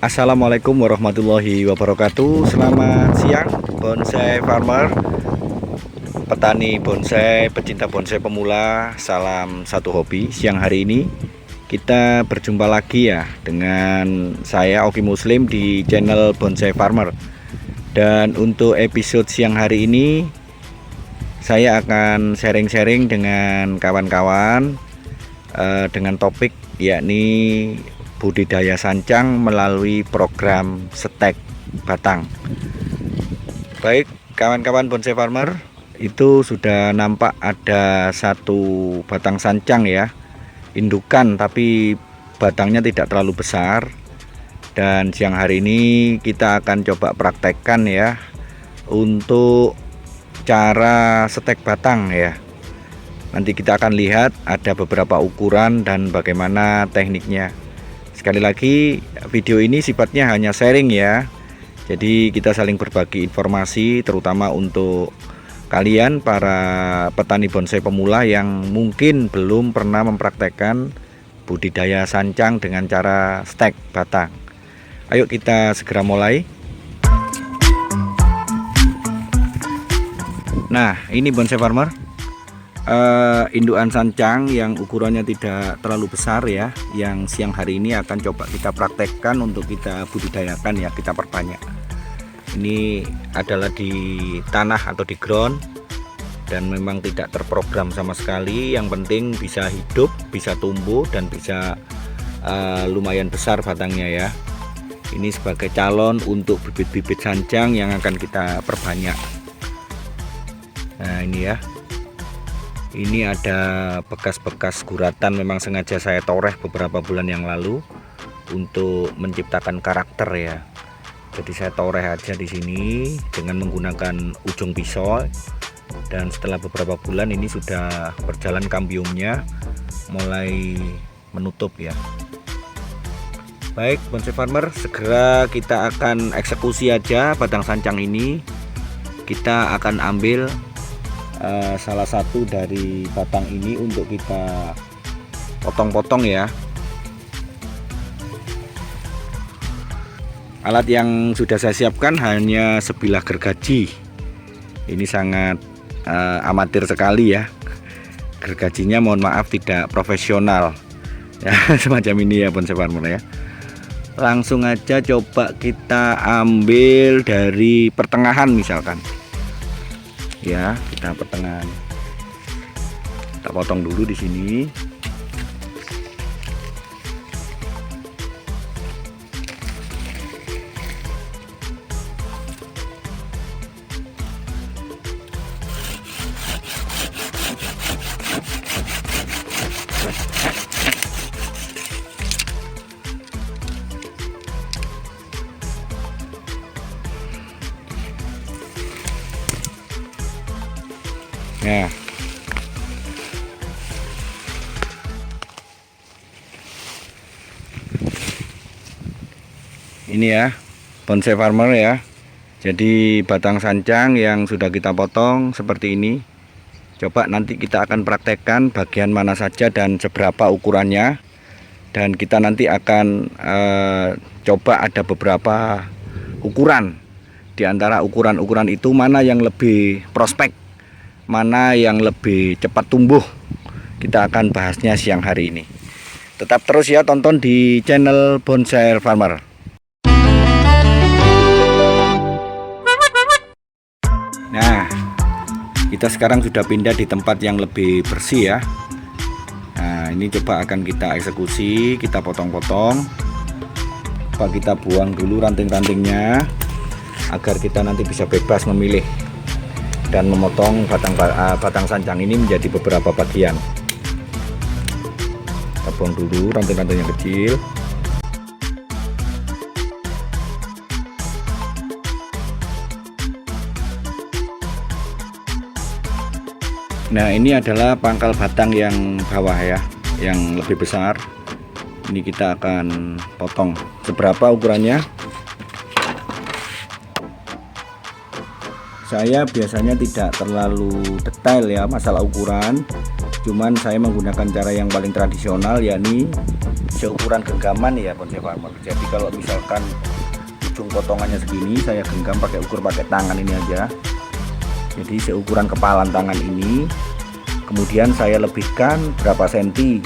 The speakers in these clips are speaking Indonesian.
Assalamualaikum warahmatullahi wabarakatuh. Selamat siang bonsai farmer, petani bonsai, pecinta bonsai pemula. Salam satu hobi. Siang hari ini kita berjumpa lagi ya dengan saya Oki Muslim di channel Bonsai Farmer. Dan untuk episode siang hari ini saya akan sharing-sharing dengan kawan-kawan dengan topik yakni budidaya sancang melalui program stek batang. Baik kawan-kawan bonsai farmer, itu sudah nampak ada satu batang sancang ya, indukan tapi batangnya tidak terlalu besar. Dan siang hari ini kita akan coba praktekkan ya untuk cara stek batang ya. Nanti kita akan lihat ada beberapa ukuran dan bagaimana tekniknya. Sekali lagi, video ini sifatnya hanya sharing ya. Jadi kita saling berbagi informasi, terutama untuk kalian para petani bonsai pemula yang mungkin belum pernah mempraktekkan budidaya sancang dengan cara stek batang. Ayo kita segera mulai. Nah, ini bonsai farmer, indukan sancang yang ukurannya tidak terlalu besar ya, yang siang hari ini akan coba kita praktekkan untuk kita budidayakan ya, kita perbanyak. Ini adalah di tanah atau di ground dan memang tidak terprogram sama sekali. Yang penting bisa hidup, bisa tumbuh dan bisa lumayan besar batangnya ya. Ini sebagai calon untuk bibit-bibit sancang yang akan kita perbanyak. Nah ini ya, ini ada bekas-bekas guratan, memang sengaja saya toreh beberapa bulan yang lalu untuk menciptakan karakter ya. Jadi saya toreh aja di sini dengan menggunakan ujung pisau, dan setelah beberapa bulan ini sudah berjalan kambiumnya, mulai menutup ya. Baik bonsai farmer, segera kita akan eksekusi aja batang sancang ini. Kita akan ambil salah satu dari batang ini untuk kita potong-potong ya. Alat yang sudah saya siapkan hanya sebilah gergaji. Ini sangat amatir sekali ya. Gergajinya mohon maaf tidak profesional ya, semacam ini ya bonsai farmer ya. Langsung aja coba kita ambil dari pertengahan misalkan ya, kita pertengahan, kita potong dulu di sini. Nah, ini ya bonsai farmer ya. Jadi batang sancang yang sudah kita potong seperti ini. Coba nanti kita akan praktekkan bagian mana saja dan seberapa ukurannya. Dan kita nanti akan coba ada beberapa ukuran. Di antara ukuran-ukuran itu mana yang lebih prospek, mana yang lebih cepat tumbuh, kita akan bahasnya siang hari ini. Tetap terus ya, tonton di channel Bonsai Farmer. Nah, kita sekarang sudah pindah di tempat yang lebih bersih ya. Nah, ini coba akan kita eksekusi, kita potong-potong. Coba kita buang dulu ranting-rantingnya agar kita nanti bisa bebas memilih dan memotong batang sancang ini menjadi beberapa bagian. Kita buang dulu ranting-ranting yang kecil. Nah ini adalah pangkal batang yang bawah ya, yang lebih besar. Ini kita akan potong. Seberapa ukurannya? Saya biasanya tidak terlalu detail ya masalah ukuran, cuman saya menggunakan cara yang paling tradisional, yakni seukuran genggaman ya bonsai farmer. Jadi kalau misalkan ujung potongannya segini, saya genggam pakai tangan ini aja. Jadi seukuran kepalan tangan ini. Kemudian saya lebihkan berapa senti.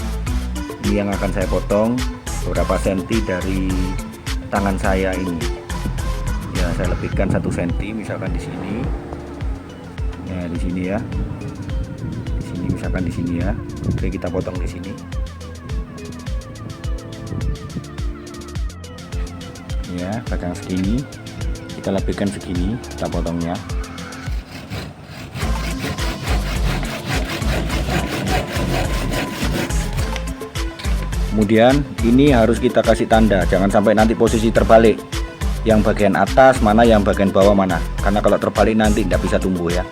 Ini yang akan saya potong, berapa senti dari tangan saya ini. Ya, saya lebihkan 1 senti misalkan di sini. Ya, di sini ya. Di sini misalkan di sini ya. Oke, kita potong di sini. Ya, panjang segini. Kita lebihkan segini, kita potongnya. Kemudian ini harus kita kasih tanda, jangan sampai nanti posisi terbalik. Yang bagian atas mana, yang bagian bawah mana. Karena kalau terbalik nanti tidak bisa tumbuh ya.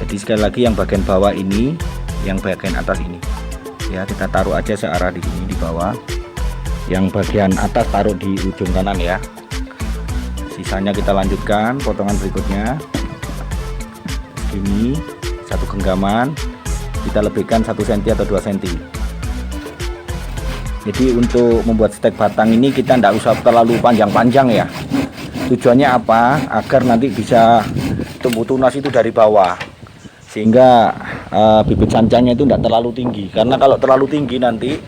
Jadi sekali lagi yang bagian bawah ini, yang bagian atas ini. Ya, kita taruh aja searah di sini di bawah. Yang bagian atas taruh di ujung kanan ya. Sisanya kita lanjutkan potongan berikutnya. Ini 1 genggaman. Kita lebihkan 1 cm atau 2 cm. Jadi untuk membuat stek batang ini kita tidak usah terlalu panjang-panjang ya. Tujuannya apa? Agar nanti bisa tumbuh tunas itu dari bawah, sehingga bibit sancangnya itu tidak terlalu tinggi. Karena kalau terlalu tinggi nanti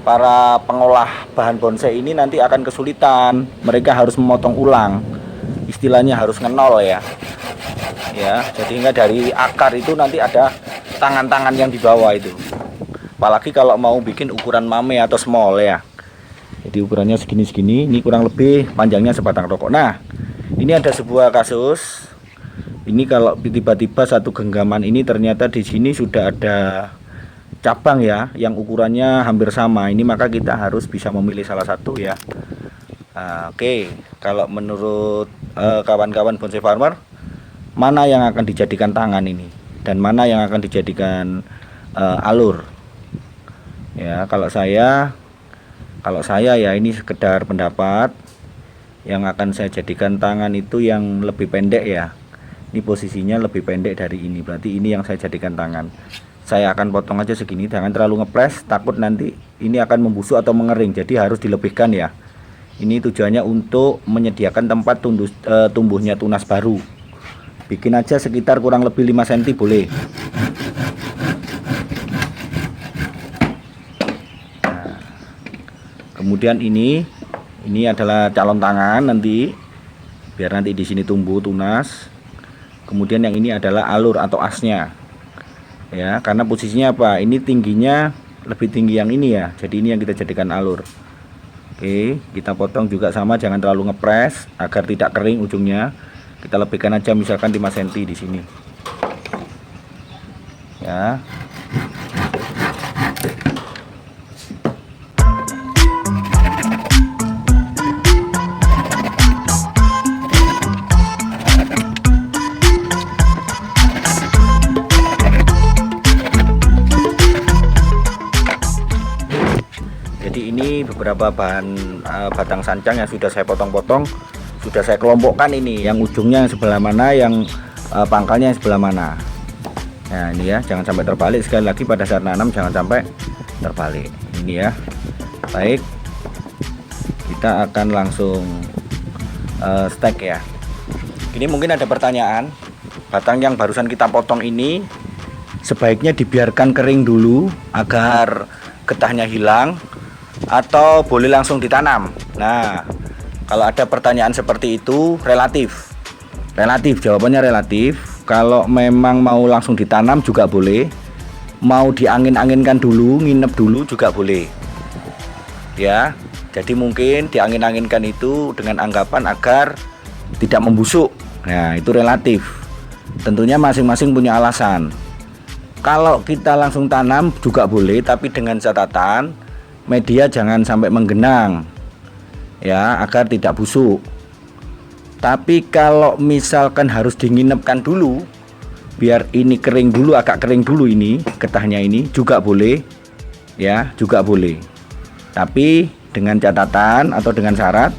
para pengolah bahan bonsai ini nanti akan kesulitan. Mereka harus memotong ulang, istilahnya harus ngenol ya. Ya, jadi hingga dari akar itu nanti ada tangan-tangan yang di bawah itu. Apalagi kalau mau bikin ukuran mame atau small ya. Jadi ukurannya segini-segini, ini kurang lebih panjangnya sebatang rokok. Nah, ini ada sebuah kasus. Ini kalau tiba-tiba 1 genggaman ini ternyata di sini sudah ada cabang ya, yang ukurannya hampir sama. Ini maka kita harus bisa memilih salah satu ya. Oke, kalau menurut kawan-kawan bonsai farmer, mana yang akan dijadikan tangan ini dan mana yang akan dijadikan alur? Ya, kalau saya ya ini sekedar pendapat, yang akan saya jadikan tangan itu yang lebih pendek ya. Ini posisinya lebih pendek dari ini, berarti ini yang saya jadikan tangan. Saya akan potong aja segini, jangan terlalu ngepres, takut nanti ini akan membusuk atau mengering. Jadi harus dilebihkan ya. Ini tujuannya untuk menyediakan tempat tumbuhnya tunas baru. Bikin aja sekitar kurang lebih 5 cm boleh. Kemudian ini adalah calon tangan nanti, biar nanti di sini tumbuh tunas. Kemudian yang ini adalah alur atau asnya, ya. Karena posisinya apa? Ini tingginya lebih tinggi yang ini ya. Jadi ini yang kita jadikan alur. Oke, kita potong juga sama, jangan terlalu ngepres agar tidak kering ujungnya. Kita lebihkan aja misalkan 5 cm di sini, ya. Ini beberapa bahan batang sancang yang sudah saya potong-potong, sudah saya kelompokkan ini, yang ujungnya yang sebelah mana, yang pangkalnya yang sebelah mana. Nah ini ya, jangan sampai terbalik. Sekali lagi pada saat nanam jangan sampai terbalik. Ini ya. Baik, kita akan langsung stek ya. Ini mungkin ada pertanyaan, batang yang barusan kita potong ini sebaiknya dibiarkan kering dulu agar getahnya hilang, atau boleh langsung ditanam? Nah, kalau ada pertanyaan seperti itu, relatif, jawabannya relatif. Kalau memang mau langsung ditanam juga boleh, mau diangin-anginkan dulu, nginep dulu juga boleh ya. Jadi mungkin diangin-anginkan itu dengan anggapan agar tidak membusuk. Nah, itu relatif, tentunya masing-masing punya alasan. Kalau kita langsung tanam juga boleh, tapi dengan catatan media jangan sampai menggenang ya, agar tidak busuk. Tapi kalau misalkan harus dinginepkan dulu biar ini kering dulu, agak kering dulu ini getahnya, ini juga boleh ya, juga boleh. Tapi dengan catatan atau dengan syarat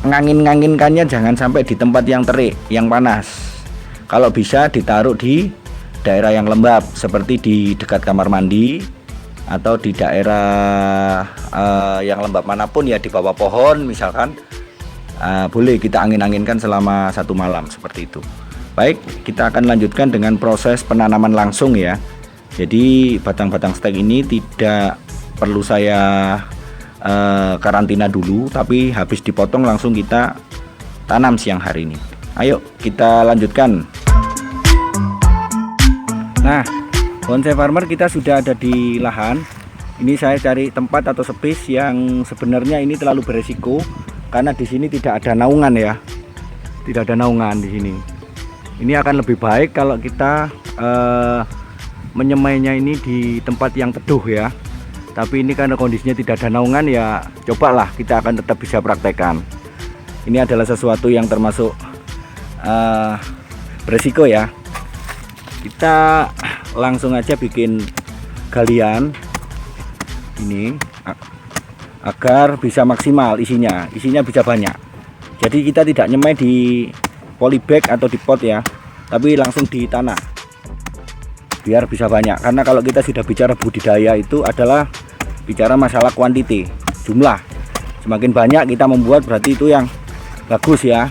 ngangin-nganginkannya jangan sampai di tempat yang terik, yang panas. Kalau bisa ditaruh di daerah yang lembab seperti di dekat kamar mandi atau di daerah yang lembab manapun ya, di bawah pohon misalkan, boleh kita angin-anginkan selama 1 malam seperti itu. Baik, kita akan lanjutkan dengan proses penanaman langsung ya. Jadi batang-batang stek ini tidak perlu saya karantina dulu, tapi habis dipotong langsung kita tanam siang hari ini. Ayo kita lanjutkan. Nah, bonsai farmer kita sudah ada di lahan. Ini saya cari tempat atau space yang sebenarnya ini terlalu beresiko karena di sini tidak ada naungan ya. Tidak ada naungan di sini. Ini akan lebih baik kalau kita menyemainya ini di tempat yang teduh ya. Tapi ini karena kondisinya tidak ada naungan ya, cobalah kita akan tetap bisa praktekkan. Ini adalah sesuatu yang termasuk beresiko ya. Kita langsung aja bikin galian ini agar bisa maksimal isinya bisa banyak. Jadi kita tidak nyemai di polybag atau di pot ya, tapi langsung di tanah biar bisa banyak. Karena kalau kita sudah bicara budidaya itu adalah bicara masalah kuantiti, jumlah. Semakin banyak kita membuat berarti itu yang bagus ya.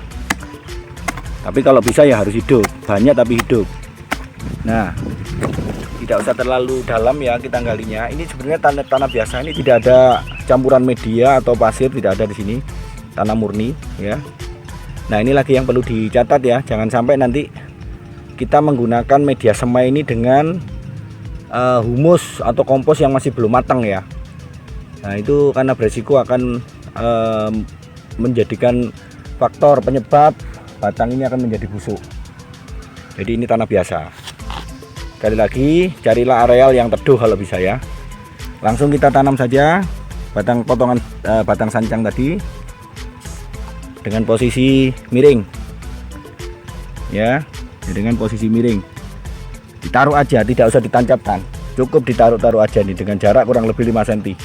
Tapi kalau bisa ya harus hidup, banyak tapi hidup. Nah, tidak usah terlalu dalam ya kita galinya. Ini sebenarnya tanah biasa, ini tidak ada campuran media atau pasir, tidak ada di sini. Tanah murni ya. Nah, ini lagi yang perlu dicatat ya, jangan sampai nanti kita menggunakan media semai ini dengan humus atau kompos yang masih belum matang ya. Nah, itu karena beresiko akan menjadikan faktor penyebab batang ini akan menjadi busuk. Jadi ini tanah biasa. Sekali lagi, carilah areal yang teduh kalau bisa ya. Langsung kita tanam saja potongan batang sancang tadi dengan posisi miring ya, dengan posisi miring. Ditaruh aja, tidak usah ditancapkan, cukup ditaruh aja nih dengan jarak kurang lebih 5 cm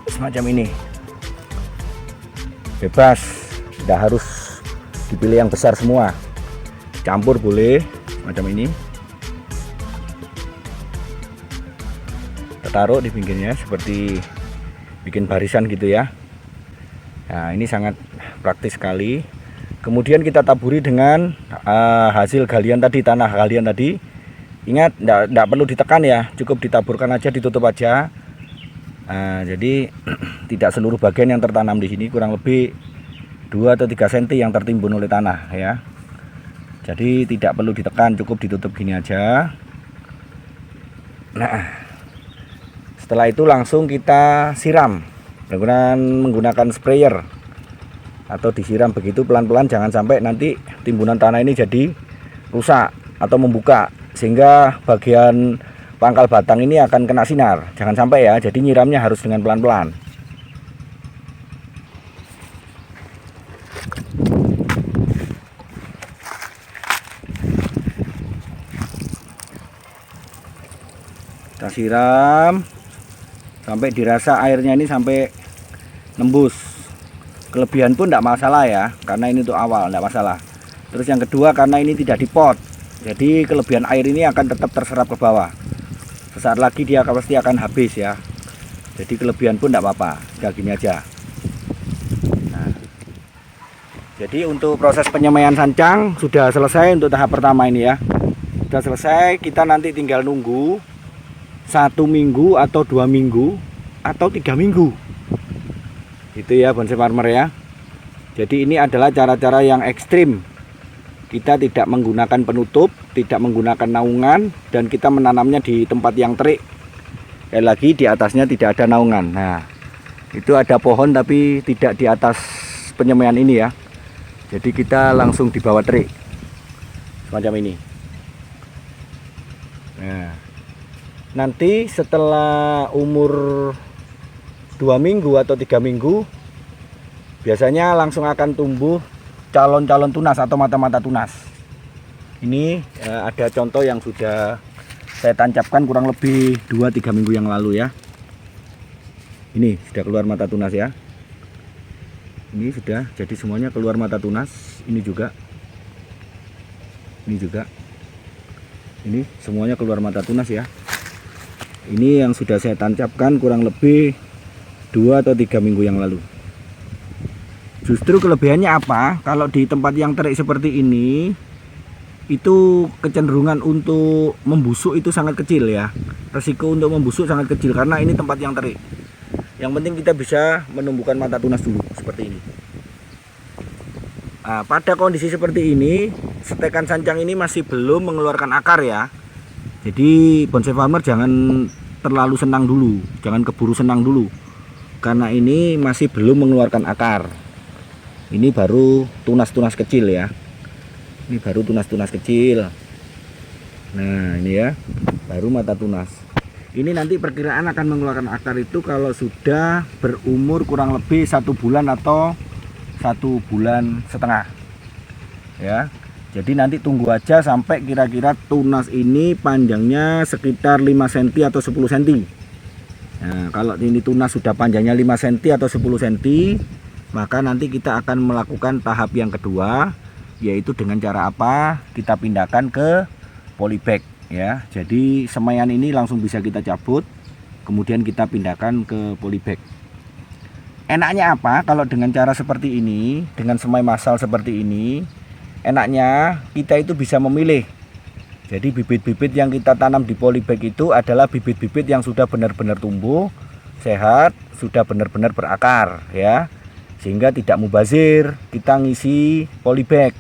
semacam ini. Bebas, tidak harus dipilih yang besar semua, campur boleh macam ini. Kita taruh di pinggirnya seperti bikin barisan gitu ya. Nah, ini sangat praktis sekali. Kemudian kita taburi dengan hasil galian tadi, tanah galian tadi. Ingat, tidak perlu ditekan ya, cukup ditaburkan aja, ditutup aja. Nah, jadi tidak seluruh bagian yang tertanam di sini, kurang lebih 2 atau 3 cm yang tertimbun oleh tanah ya. Jadi tidak perlu ditekan, cukup ditutup gini aja. Nah, setelah itu langsung kita siram menggunakan sprayer atau disiram begitu pelan-pelan, jangan sampai nanti timbunan tanah ini jadi rusak atau membuka sehingga bagian pangkal batang ini akan kena sinar. Jangan sampai ya, jadi nyiramnya harus dengan pelan-pelan. Kita siram sampai dirasa airnya ini sampai nembus. Kelebihan pun tidak masalah ya, karena ini untuk awal tidak masalah. Terus yang kedua, karena ini tidak dipot, jadi kelebihan air ini akan tetap terserap ke bawah. Sesaat lagi dia pasti akan habis ya. Jadi kelebihan pun tidak apa-apa, tinggal gini aja. Nah, jadi untuk proses penyemaian sancang sudah selesai untuk tahap pertama ini ya. Sudah selesai, kita nanti tinggal nunggu 1 minggu atau 2 minggu atau 3 minggu. Itu ya bonsai farmer ya. Jadi ini adalah cara-cara yang ekstrim. Kita tidak menggunakan penutup, tidak menggunakan naungan, dan kita menanamnya di tempat yang terik. Sekali lagi di atasnya tidak ada naungan. Nah, itu ada pohon tapi tidak di atas penyemaian ini ya. Jadi kita langsung di bawah terik semacam ini. Nah, nanti setelah umur 2 minggu atau 3 minggu biasanya langsung akan tumbuh calon-calon tunas atau mata-mata tunas. Ini ada contoh yang sudah saya tancapkan kurang lebih 2-3 minggu yang lalu ya. Ini sudah keluar mata tunas ya. Ini sudah jadi semuanya keluar mata tunas. Ini juga, ini semuanya keluar mata tunas ya. Ini yang sudah saya tancapkan kurang lebih 2 atau 3 minggu yang lalu. Justru kelebihannya apa? Kalau di tempat yang terik seperti ini, itu kecenderungan untuk membusuk itu sangat kecil ya. Resiko untuk membusuk sangat kecil karena ini tempat yang terik. Yang penting kita bisa menumbuhkan mata tunas dulu seperti ini. Nah, pada kondisi seperti ini, setekan sancang ini masih belum mengeluarkan akar ya. Jadi bonsai farmer jangan terlalu senang dulu, jangan keburu senang dulu, karena ini masih belum mengeluarkan akar. Ini baru tunas-tunas kecil ya. Ini baru tunas-tunas kecil. Nah ini ya, baru mata tunas. Ini nanti perkiraan akan mengeluarkan akar itu kalau sudah berumur kurang lebih 1 bulan atau 1,5 bulan ya. Jadi nanti tunggu aja sampai kira-kira tunas ini panjangnya sekitar 5 cm atau 10 cm. Nah, kalau ini tunas sudah panjangnya 5 cm atau 10 cm, maka nanti kita akan melakukan tahap yang kedua, yaitu dengan cara apa? Kita pindahkan ke polybag ya. Jadi semaian ini langsung bisa kita cabut, kemudian kita pindahkan ke polybag. Enaknya apa? Kalau dengan cara seperti ini, dengan semai massal seperti ini, enaknya kita itu bisa memilih. Jadi bibit-bibit yang kita tanam di polybag itu adalah bibit-bibit yang sudah benar-benar tumbuh, sehat, sudah benar-benar berakar ya. Sehingga tidak mubazir kita ngisi polybag.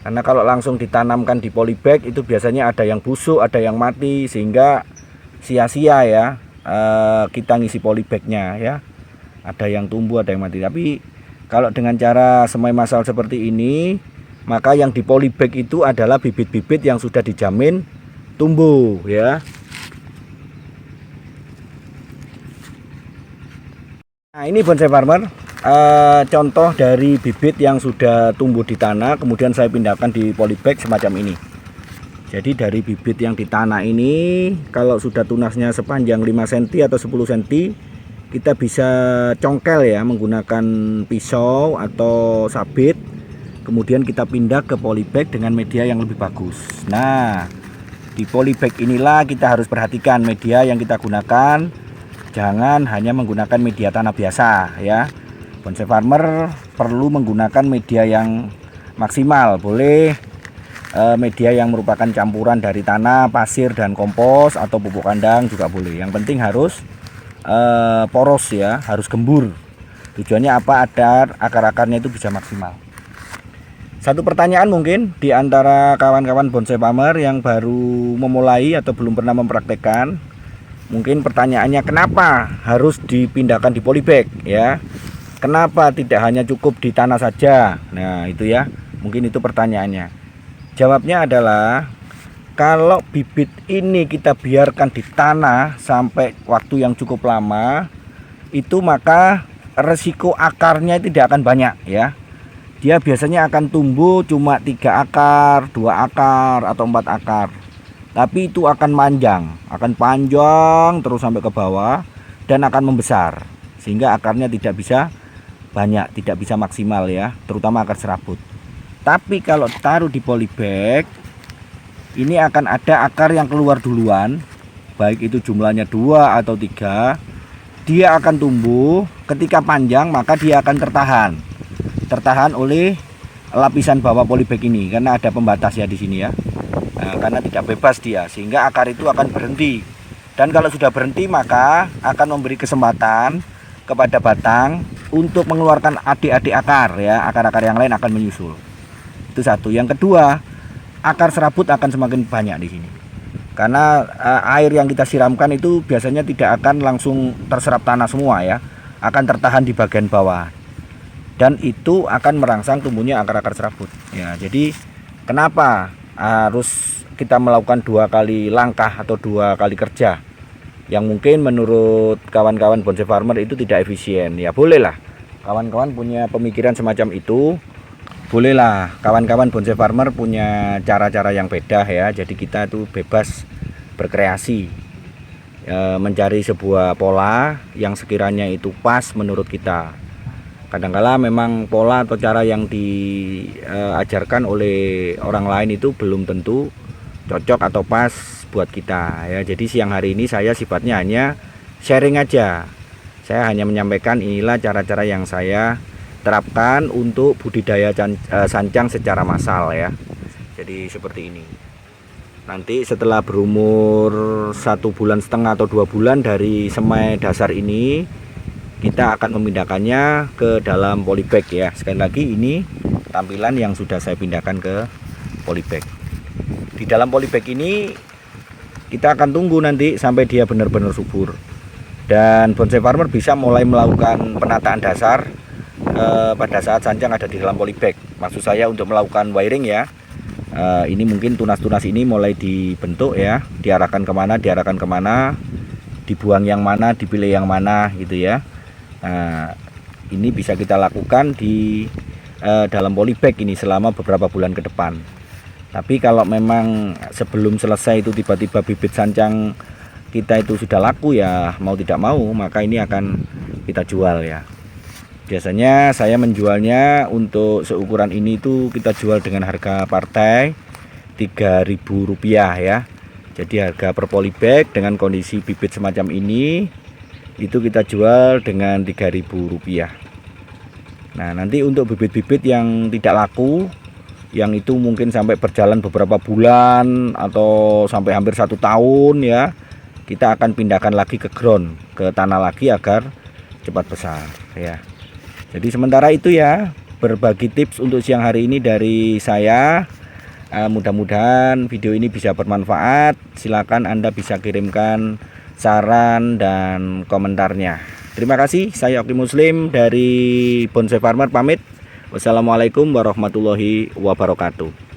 Karena kalau langsung ditanamkan di polybag itu biasanya ada yang busuk, ada yang mati, sehingga sia-sia ya kita ngisi polybagnya ya. Ada yang tumbuh, ada yang mati. Tapi kalau dengan cara semai massal seperti ini, maka yang di polybag itu adalah bibit-bibit yang sudah dijamin tumbuh ya. Nah ini bonsai farmer, contoh dari bibit yang sudah tumbuh di tanah kemudian saya pindahkan di polybag semacam ini. Jadi dari bibit yang di tanah ini, kalau sudah tunasnya sepanjang 5 cm atau 10 cm, kita bisa congkel ya menggunakan pisau atau sabit. Kemudian kita pindah ke polybag dengan media yang lebih bagus. Nah, di polybag inilah kita harus perhatikan media yang kita gunakan. Jangan hanya menggunakan media tanah biasa ya. Bonsai farmer perlu menggunakan media yang maksimal. Boleh media yang merupakan campuran dari tanah, pasir, dan kompos atau pupuk kandang juga boleh. Yang penting harus poros ya, harus gembur. Tujuannya apa? Agar akar-akarnya itu bisa maksimal. Satu pertanyaan mungkin di antara kawan-kawan bonsai farmer yang baru memulai atau belum pernah mempraktekkan. Mungkin pertanyaannya, kenapa harus dipindahkan di polybag ya? Kenapa tidak hanya cukup di tanah saja? Nah, itu ya. Mungkin itu pertanyaannya. Jawabnya adalah kalau bibit ini kita biarkan di tanah sampai waktu yang cukup lama, itu maka resiko akarnya tidak akan banyak ya. Dia biasanya akan tumbuh cuma 3 akar, 2 akar, atau 4 akar. Tapi itu akan panjang terus sampai ke bawah dan akan membesar. Sehingga akarnya tidak bisa banyak, tidak bisa maksimal ya, terutama akar serabut. Tapi kalau taruh di polybag, ini akan ada akar yang keluar duluan, baik itu jumlahnya 2 atau 3. Dia akan tumbuh, ketika panjang maka dia akan tertahan oleh lapisan bawah polybag ini, karena ada pembatas ya di sini ya. Nah, karena tidak bebas dia, sehingga akar itu akan berhenti. Dan kalau sudah berhenti maka akan memberi kesempatan kepada batang untuk mengeluarkan adik-adik akar ya, akar-akar yang lain akan menyusul. Itu satu. Yang kedua, akar serabut akan semakin banyak di sini. Karena air yang kita siramkan itu biasanya tidak akan langsung terserap tanah semua ya, akan tertahan di bagian bawah. Dan itu akan merangsang tumbuhnya akar-akar serabut ya. Jadi kenapa harus kita melakukan 2 kali langkah atau 2 kali kerja yang mungkin menurut kawan-kawan bonsai farmer itu tidak efisien? Ya bolehlah kawan-kawan punya pemikiran semacam itu, bolehlah kawan-kawan bonsai farmer punya cara-cara yang beda ya. Jadi kita itu bebas berkreasi, mencari sebuah pola yang sekiranya itu pas menurut kita. Kadangkala memang pola atau cara yang diajarkan oleh orang lain itu belum tentu cocok atau pas buat kita ya. Jadi siang hari ini saya sifatnya hanya sharing aja. Saya hanya menyampaikan inilah cara-cara yang saya terapkan untuk budidaya sancang secara massal ya. Jadi seperti ini. Nanti setelah berumur 1,5 bulan atau 2 bulan dari semai dasar ini, kita akan memindahkannya ke dalam polybag ya. Sekali lagi ini tampilan yang sudah saya pindahkan ke polybag. Di dalam polybag ini kita akan tunggu nanti sampai dia benar-benar subur, dan bonsai farmer bisa mulai melakukan penataan dasar pada saat sancang ada di dalam polybag. Maksud saya untuk melakukan wiring ya. Ini mungkin tunas-tunas ini mulai dibentuk ya, diarahkan kemana, dibuang yang mana, dipilih yang mana gitu ya. Nah, ini bisa kita lakukan di dalam polybag ini selama beberapa bulan ke depan. Tapi kalau memang sebelum selesai itu tiba-tiba bibit sancang kita itu sudah laku ya, mau tidak mau maka ini akan kita jual ya. Biasanya saya menjualnya untuk seukuran ini itu kita jual dengan harga partai Rp3.000 ya. Jadi harga per polybag dengan kondisi bibit semacam ini itu kita jual dengan Rp3.000. Nah, nanti untuk bibit-bibit yang tidak laku, yang itu mungkin sampai berjalan beberapa bulan atau sampai hampir 1 tahun ya, kita akan pindahkan lagi ke ground, ke tanah lagi agar cepat besar ya. Jadi sementara itu ya, berbagi tips untuk siang hari ini dari saya. Mudah-mudahan video ini bisa bermanfaat. Silakan Anda bisa kirimkan saran dan komentarnya. Terima kasih, saya Oki Muslim dari Bonsai Farmer pamit. Wassalamualaikum warahmatullahi wabarakatuh.